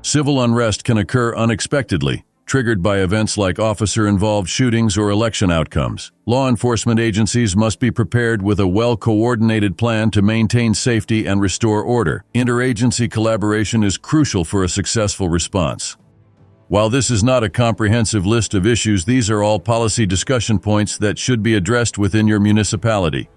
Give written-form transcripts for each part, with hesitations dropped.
Civil unrest can occur unexpectedly, triggered by events like officer-involved shootings or election outcomes. Law enforcement agencies must be prepared with a well-coordinated plan to maintain safety and restore order. Interagency collaboration is crucial for a successful response. While this is not a comprehensive list of issues, these are all policy discussion points that should be addressed within your municipality.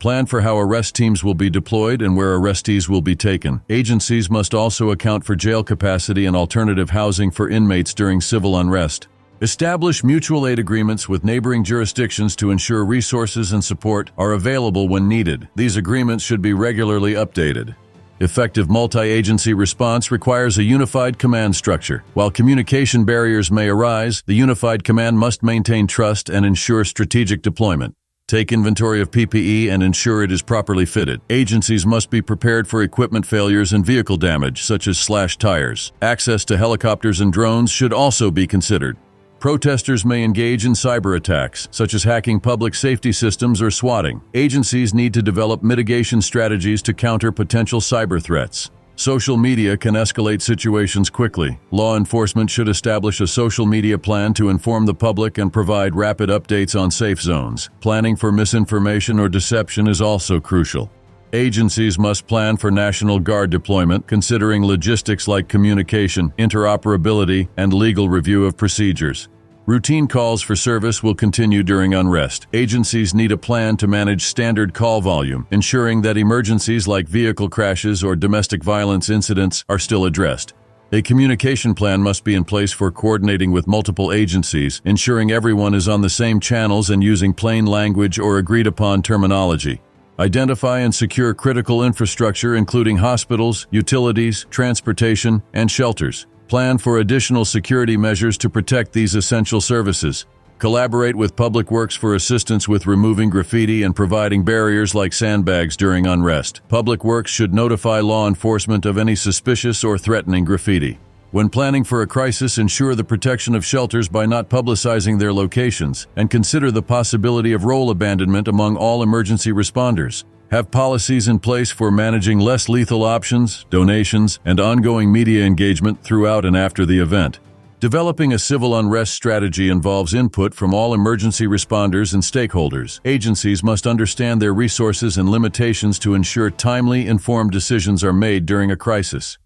Plan for how arrest teams will be deployed and where arrestees will be taken. Agencies must also account for jail capacity and alternative housing for inmates during civil unrest. Establish mutual aid agreements with neighboring jurisdictions to ensure resources and support are available when needed. These agreements should be regularly updated. Effective multi-agency response requires a unified command structure. While communication barriers may arise, the unified command must maintain trust and ensure strategic deployment. Take inventory of PPE and ensure it is properly fitted. Agencies must be prepared for equipment failures and vehicle damage, such as slashed tires. Access to helicopters and drones should also be considered. Protesters may engage in cyber attacks, such as hacking public safety systems or swatting. Agencies need to develop mitigation strategies to counter potential cyber threats. Social media can escalate situations quickly. Law enforcement should establish a social media plan to inform the public and provide rapid updates on safe zones. Planning for misinformation or deception is also crucial. Agencies must plan for National Guard deployment, considering logistics like communication, interoperability, and legal review of procedures. Routine calls for service will continue during unrest. Agencies need a plan to manage standard call volume, ensuring that emergencies like vehicle crashes or domestic violence incidents are still addressed. A communication plan must be in place for coordinating with multiple agencies, ensuring everyone is on the same channels and using plain language or agreed-upon terminology. Identify and secure critical infrastructure, including hospitals, utilities, transportation, and shelters. Plan for additional security measures to protect these essential services. Collaborate with Public Works for assistance with removing graffiti and providing barriers like sandbags during unrest. Public Works should notify law enforcement of any suspicious or threatening graffiti. When planning for a crisis, ensure the protection of shelters by not publicizing their locations, and consider the possibility of role abandonment among all emergency responders. Have policies in place for managing less lethal options, donations, and ongoing media engagement throughout and after the event. Developing a civil unrest strategy involves input from all emergency responders and stakeholders. Agencies must understand their resources and limitations to ensure timely, informed decisions are made during a crisis.